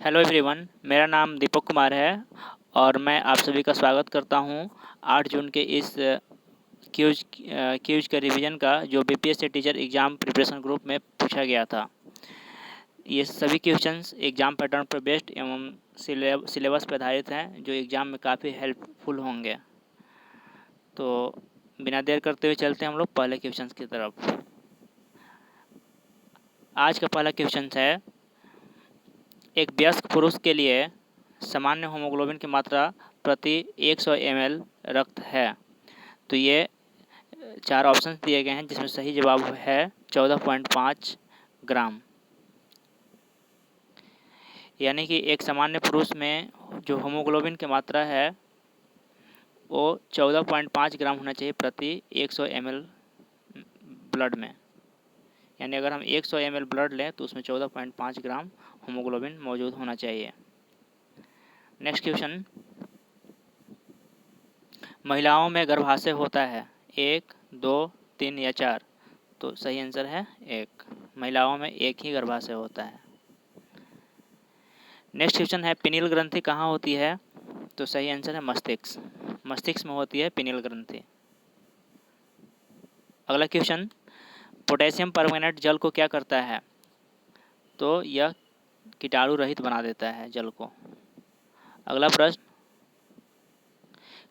Hello everyone, मेरा नाम दीपक कुमार है और मैं आप सभी का स्वागत करता हूं 8 जून के इस क्यूज के रिवीजन का जो BPSC teacher exam preparation group में पूछा गया था। ये सभी क्वेश्चंस एग्ज़ाम पैटर्न पर बेस्ड एवं सिलेबस पर आधारित हैं जो एग्ज़ाम में काफ़ी हेल्पफुल होंगे। तो बिना देर करते हुए चलते हैं हम लोग पहले क्वेश्चंस की तरफ। आज का पहला क्वेश्चन है, एक वयस्क पुरुष के लिए सामान्य हीमोग्लोबिन की मात्रा प्रति 100 ml रक्त है। तो ये 4 ऑप्शन दिए गए हैं जिसमें सही जवाब है 14.5 ग्राम। यानी कि एक सामान्य पुरुष में जो हीमोग्लोबिन की मात्रा है वो 14.5 ग्राम होना चाहिए प्रति 100 ml ब्लड में। यानी अगर हम 100 ml ब्लड लें तो उसमें 14.5 ग्राम हीमोग्लोबिन मौजूद होना चाहिए। नेक्स्ट क्वेश्चन, महिलाओं में गर्भाशय होता है 1, 2, 3 या 4? तो सही आंसर है 1। महिलाओं में एक ही गर्भाशय होता है। नेक्स्ट क्वेश्चन है, पिनील ग्रंथि कहाँ होती है? तो सही आंसर है मस्तिष्क। मस्तिष्क में होती है पिनील ग्रंथि। अगला क्वेश्चन, पोटेशियम परमैंगनेट जल को क्या करता है? तो यह कीटाणु रहित बना देता है जल को। अगला प्रश्न,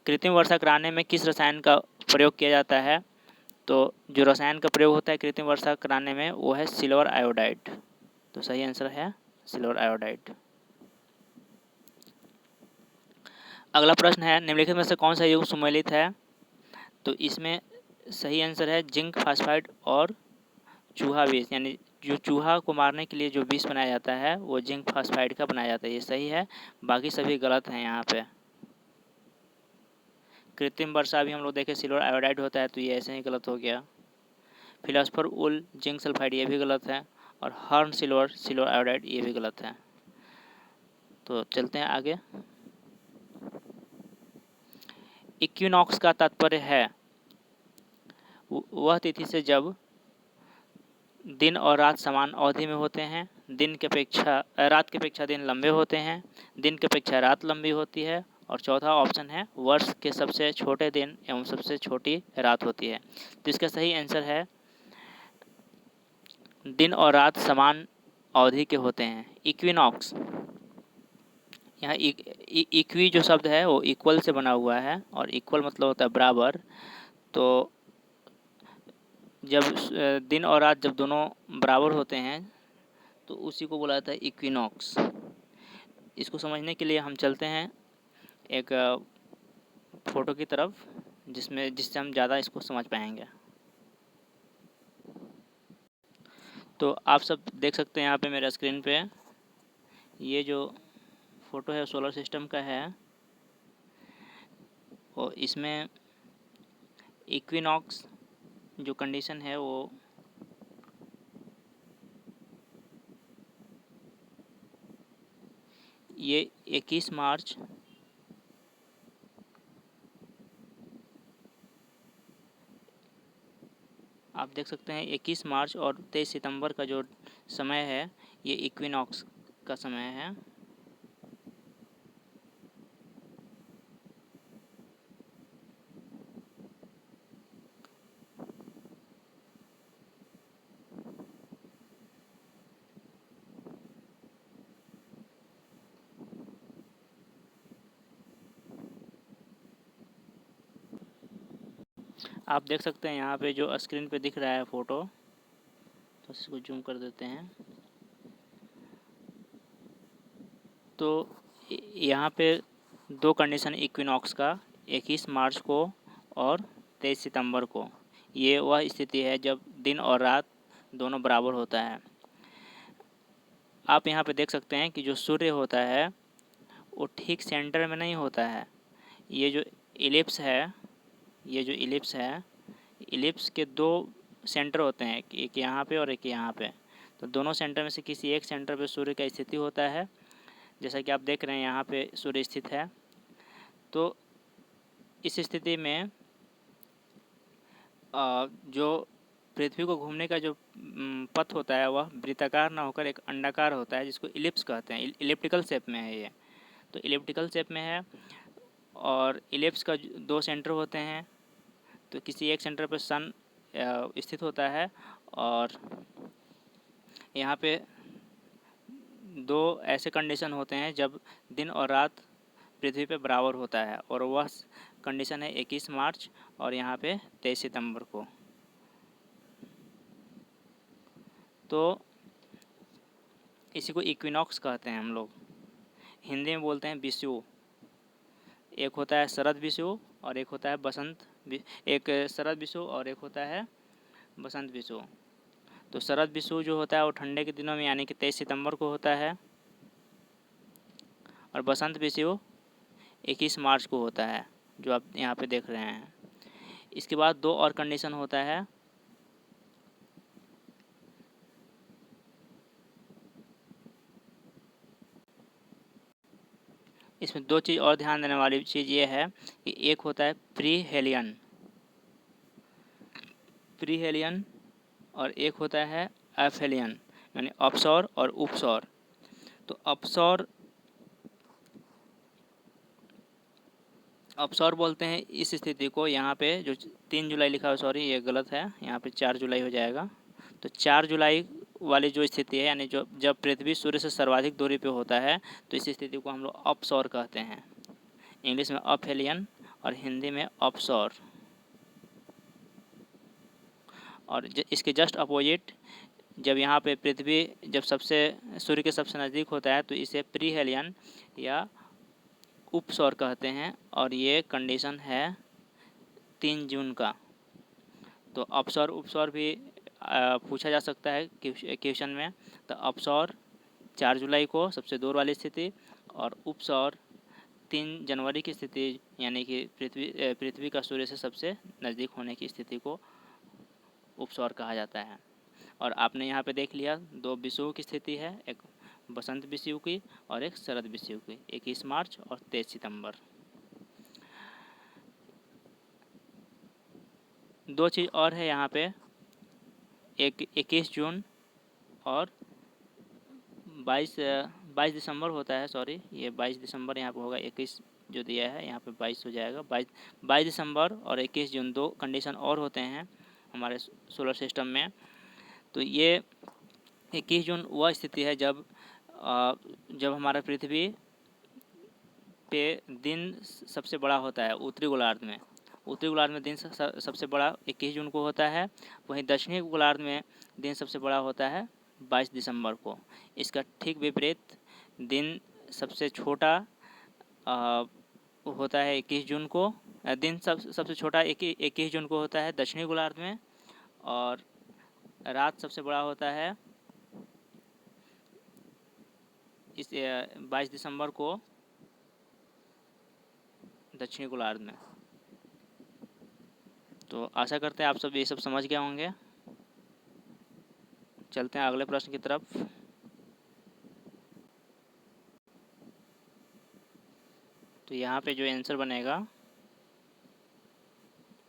कृत्रिम वर्षा कराने में किस रसायन का प्रयोग किया जाता है? तो जो रसायन का प्रयोग होता है कृत्रिम वर्षा कराने में वो है सिल्वर आयोडाइड। तो सही आंसर है सिल्वर आयोडाइड। अगला प्रश्न है, निम्नलिखित में से कौन सा युग्म सुमेलित है? तो इसमें सही आंसर है जिंक फास्फाइड और चूहा विष। यानी जो चूहा को मारने के लिए जो विष बनाया जाता है वो जिंक फास्फाइड का बनाया जाता है। ये सही है, बाकी सभी गलत हैं यहाँ पे। कृत्रिम वर्षा भी हम लोग देखें सिल्वर आयोडाइड होता है तो ये ऐसे ही गलत हो गया। फिलॉसफर उल जिंक सल्फाइड ये भी गलत है और हर्न सिल्वर आयोडाइड ये भी गलत है। तो चलते हैं आगे। इक्विनॉक्स का तात्पर्य है वह तिथि से जब दिन और रात समान अवधि में होते हैं, रात की अपेक्षा दिन लंबे होते हैं, दिन की अपेक्षा रात लंबी होती है, और चौथा ऑप्शन है वर्ष के सबसे छोटे दिन एवं सबसे छोटी रात होती है। तो इसका सही आंसर है दिन और रात समान अवधि के होते हैं। इक्विनॉक्स, यहाँ इक्वी जो शब्द है वो इक्वल से बना हुआ है और इक्वल मतलब होता है बराबर। तो जब दिन और रात जब दोनों बराबर होते हैं तो उसी को बोला जाता है इक्विनॉक्स। इसको समझने के लिए हम चलते हैं एक फ़ोटो की तरफ जिससे हम ज़्यादा इसको समझ पाएंगे। तो आप सब देख सकते हैं यहाँ पे मेरे स्क्रीन पे ये जो फ़ोटो है सोलर सिस्टम का है और इसमें इक्विनॉक्स जो कंडीशन है वो ये 21 मार्च आप देख सकते हैं 21 मार्च और 23 सितंबर का जो समय है ये इक्विनॉक्स का समय है। आप देख सकते हैं यहाँ पे जो स्क्रीन पे दिख रहा है फ़ोटो, तो इसको जूम कर देते हैं। तो यहाँ पे दो कंडीशन इक्विनॉक्स का 21 मार्च को और 23 सितंबर को, ये वह स्थिति है जब दिन और रात दोनों बराबर होता है। आप यहाँ पे देख सकते हैं कि जो सूर्य होता है वो ठीक सेंटर में नहीं होता है। ये जो इलिप्स है इलिप्स के दो सेंटर होते हैं, एक यहाँ पे और एक यहाँ पे। तो दोनों सेंटर में से किसी एक सेंटर पे सूर्य का स्थिति होता है। जैसा कि आप देख रहे हैं यहाँ पे सूर्य स्थित है। तो इस स्थिति में जो पृथ्वी को घूमने का जो पथ होता है वह वृत्ताकार ना होकर एक अंडाकार होता है, जिसको इलिप्स कहते हैं। इलिप्टिकल शेप में है ये, तो इलिप्टिकल शेप में है। और इलिप्स का 2 सेंटर होते हैं, तो किसी एक सेंटर पर सन स्थित होता है, और यहाँ पे 2 ऐसे कंडीशन होते हैं जब दिन और रात पृथ्वी पे बराबर होता है, और वह कंडीशन है 21 मार्च और यहाँ पे 23 सितंबर को। तो इसी को इक्विनॉक्स कहते हैं हम लोग, हिंदी में बोलते हैं विषुव। एक होता है शरद विषुव और एक होता है बसंत, एक शरद विषुव और एक होता है बसंत विषुव। तो शरद विषुव जो होता है वो ठंडे के दिनों में यानी कि 23 सितंबर को होता है, और बसंत विषुव 21 मार्च को होता है, जो आप यहाँ पे देख रहे हैं। इसके बाद 2 और कंडीशन होता है। इसमें 2 चीज़ और ध्यान देने वाली चीज़ ये है कि एक होता है प्री हेलियन और एक होता है एफहेलियन, यानी अपसौर और उपसौर। तो अपसौर बोलते हैं इस स्थिति को, यहाँ पे जो 3 जुलाई लिखा है, सॉरी ये गलत है, यहाँ पे 4 जुलाई हो जाएगा। तो 4 जुलाई वाली जो स्थिति है, यानी जो जब पृथ्वी सूर्य से सर्वाधिक दूरी पे होता है, तो इस स्थिति को हम लोग अपसौर कहते हैं। इंग्लिश में अपहेलियन और हिंदी में अपसौर। और इसके जस्ट अपोजिट, जब यहाँ पे पृथ्वी जब सूर्य के सबसे नज़दीक होता है, तो इसे प्री हेलियन या उपसौर कहते हैं, और ये कंडीशन है 3 जून का। तो अपसौर उपसौर भी पूछा जा सकता है क्वेश्चन में। तो अपसौर 4 जुलाई को सबसे दूर वाली स्थिति, और उपसौर 3 जनवरी की स्थिति, यानी कि पृथ्वी का सूर्य से सबसे नज़दीक होने की स्थिति को उपसौर कहा जाता है। और आपने यहाँ पे देख लिया 2 विषुव की स्थिति है, एक बसंत विषुव की और एक शरद विषुव की, 21 मार्च और 23 सितंबर। 2 चीज़ और है यहाँ पे, एक 21 जून और 22 दिसंबर होता है, सॉरी ये 22 दिसंबर यहाँ पे होगा, 21 जो दिया है यहाँ पे 22 हो जाएगा। 22 दिसंबर और 21 जून 2 कंडीशन और होते हैं हमारे सोलर सिस्टम में। तो ये 21 जून वह स्थिति है जब हमारा पृथ्वी पे दिन सबसे बड़ा होता है उत्तरी गोलार्ध में। उत्तरी गोलार्ध में दिन सबसे बड़ा 21 जून को होता है, वहीं दक्षिणी गोलार्ध में दिन सबसे बड़ा होता है 22 दिसंबर को। इसका ठीक विपरीत दिन सबसे छोटा होता है 21 जून को। दिन सबसे छोटा 21 जून को होता है दक्षिणी गोलार्ध में, और रात सबसे बड़ा होता है इस 22 दिसंबर को दक्षिणी गोलार्ध में। तो आशा करते हैं आप सब ये सब समझ गए होंगे। चलते हैं अगले प्रश्न की तरफ। तो यहाँ पे जो आंसर बनेगा,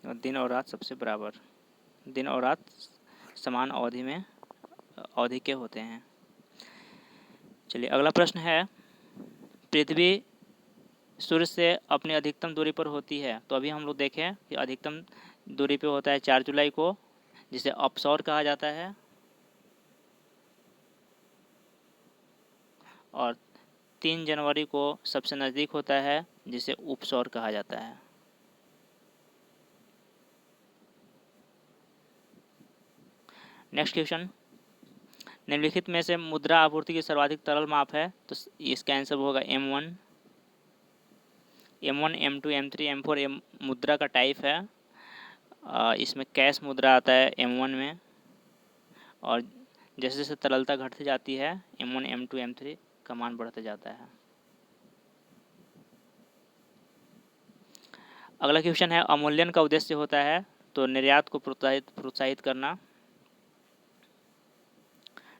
दिन और रात सबसे बराबर, दिन और रात समान अवधि के होते हैं। चलिए अगला प्रश्न है, पृथ्वी सूर्य से अपनी अधिकतम दूरी पर होती है। तो अभी हम लोग देखें कि अधिकतम दूरी पे होता है 4 जुलाई को, जिसे अपसौर कहा जाता है, और 3 जनवरी को सबसे नज़दीक होता है, जिसे उपसौर कहा जाता है। नेक्स्ट क्वेश्चन, निम्नलिखित में से मुद्रा आपूर्ति की सर्वाधिक तरल माप है। तो इसका आंसर होगा M1, M2, M3, M4 मुद्रा का टाइप है। इसमें कैश मुद्रा आता है M1 में, और जैसे जैसे तरलता घटती जाती है M1, M2, M3 का मान बढ़ते जाता है। अगला क्वेश्चन है, अवमूल्यन का उद्देश्य होता है तो निर्यात को प्रोत्साहित करना।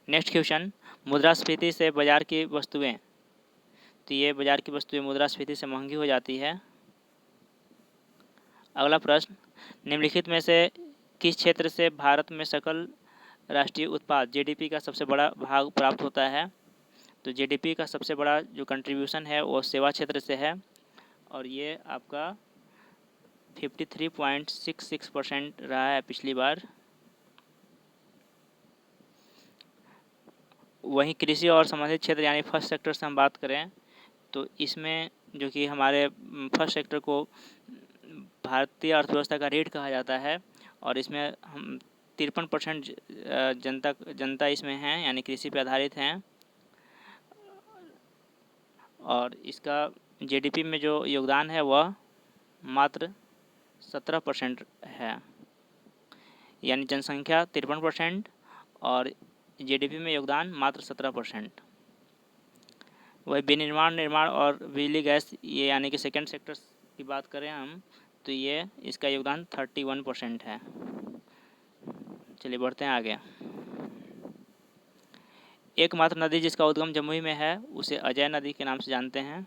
नेक्स्ट क्वेश्चन, मुद्रास्फीति से बाजार की वस्तुएं, तो ये बाजार की वस्तुएं मुद्रास्फीति से महंगी हो जाती है। अगला प्रश्न, निम्नलिखित में से किस क्षेत्र से भारत में सकल राष्ट्रीय उत्पाद जीडीपी का सबसे बड़ा भाग प्राप्त होता है? तो जीडीपी का सबसे बड़ा जो कंट्रीब्यूशन है वो सेवा क्षेत्र से है और ये आपका 53.66% रहा है पिछली बार। वहीं कृषि और संबंधित क्षेत्र यानी फर्स्ट सेक्टर से हम बात करें तो इसमें जो कि हमारे फर्स्ट सेक्टर को भारतीय अर्थव्यवस्था का रीढ़ कहा जाता है और इसमें हम 53% जनता इसमें है यानी कृषि पे आधारित हैं और इसका जीडीपी में जो योगदान है वह मात्र 17% है, यानी जनसंख्या 53% और जीडीपी में योगदान मात्र 17%। वही विनिर्माण, निर्माण और बिजली गैस ये यानी कि सेकंड सेक्टर की बात करें हम तो ये इसका योगदान 31% है। चलिए बढ़ते हैं आगे। एकमात्र नदी जिसका उद्गम जमुई में है उसे अजय नदी के नाम से जानते हैं।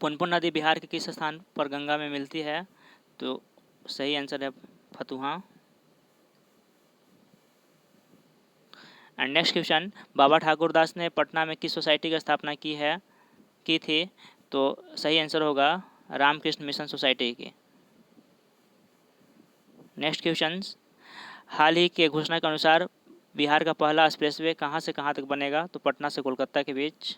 पुनपुन नदी बिहार के किस स्थान पर गंगा में मिलती है? तो सही आंसर है फतुहा। एंड नेक्स्ट क्वेश्चन, बाबा ठाकुर दास ने पटना में किस सोसाइटी की स्थापना की थी? तो सही आंसर होगा रामकृष्ण मिशन सोसाइटी की। नेक्स्ट क्वेश्चन, हाल ही के घोषणा के अनुसार बिहार का पहला एक्सप्रेसवे कहाँ से कहाँ तक बनेगा? तो पटना से कोलकाता के बीच।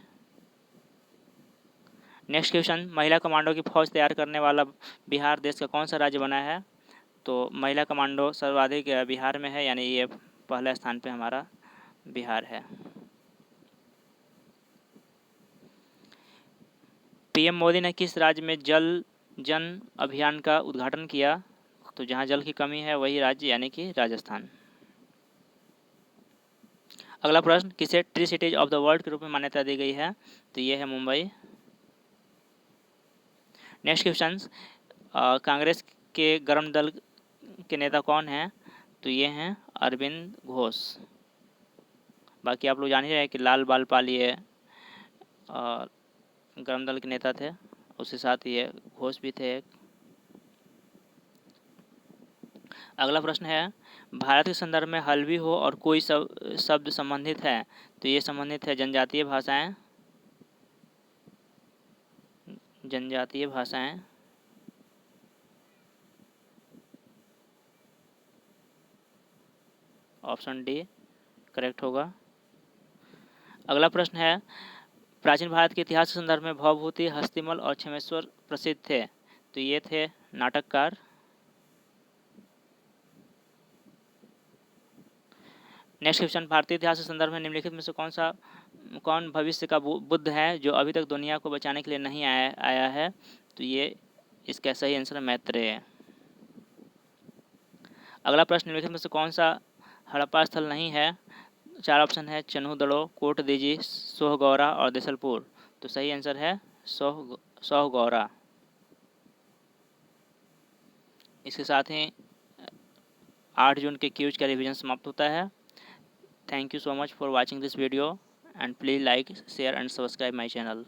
नेक्स्ट क्वेश्चन, महिला कमांडो की फौज तैयार करने वाला बिहार देश का कौन सा राज्य बना है? तो महिला कमांडो सर्वाधिक बिहार में है, यानी ये पहला स्थान पे हमारा बिहार है। पीएम मोदी ने किस राज्य में जल जन अभियान का उद्घाटन किया? तो जहां जल की कमी है वही राज्य यानी कि राजस्थान। अगला प्रश्न, किसे tree cities of the world के रूप में मान्यता दी गई है? तो ये है मुंबई। नेक्स्ट क्वेश्चन, कांग्रेस के गर्म दल के नेता कौन हैं? तो ये हैं अरविंद घोष। बाकी आप लोग जान ही रहे हैं कि लाल बाल पाल ये गर्म दल के नेता थे, उसके साथ ये घोष भी थे एक। अगला प्रश्न है, भारत के संदर्भ में हल्बी हो और कोई शब्द संबंधित है? तो ये संबंधित है जनजातीय भाषाएं। जनजातीय भाषाएं ऑप्शन डी करेक्ट होगा। अगला प्रश्न है, प्राचीन भारत के इतिहास के संदर्भ में भवभूति, हस्तिमल और क्षमेश्वर प्रसिद्ध थे? तो ये थे नाटककार। नेक्स्ट क्वेश्चन, भारतीय इतिहास के संदर्भ में निम्नलिखित में से कौन भविष्य का बुद्ध है जो अभी तक दुनिया को बचाने के लिए नहीं आया है? तो ये इसका सही आंसर है मैत्रेय। अगला प्रश्न, निम्नलिखित में से कौन सा हड़प्पा स्थल नहीं है? 4 ऑप्शन है चन्हूदड़ो, कोट दीजी, सोहगौरा और देसलपुर। तो सही आंसर है सोहगौरा। इसके साथ ही 8 जून के क्यूज का रिवीजन समाप्त होता है। Thank you so much for watching this video and please like, share and subscribe my channel.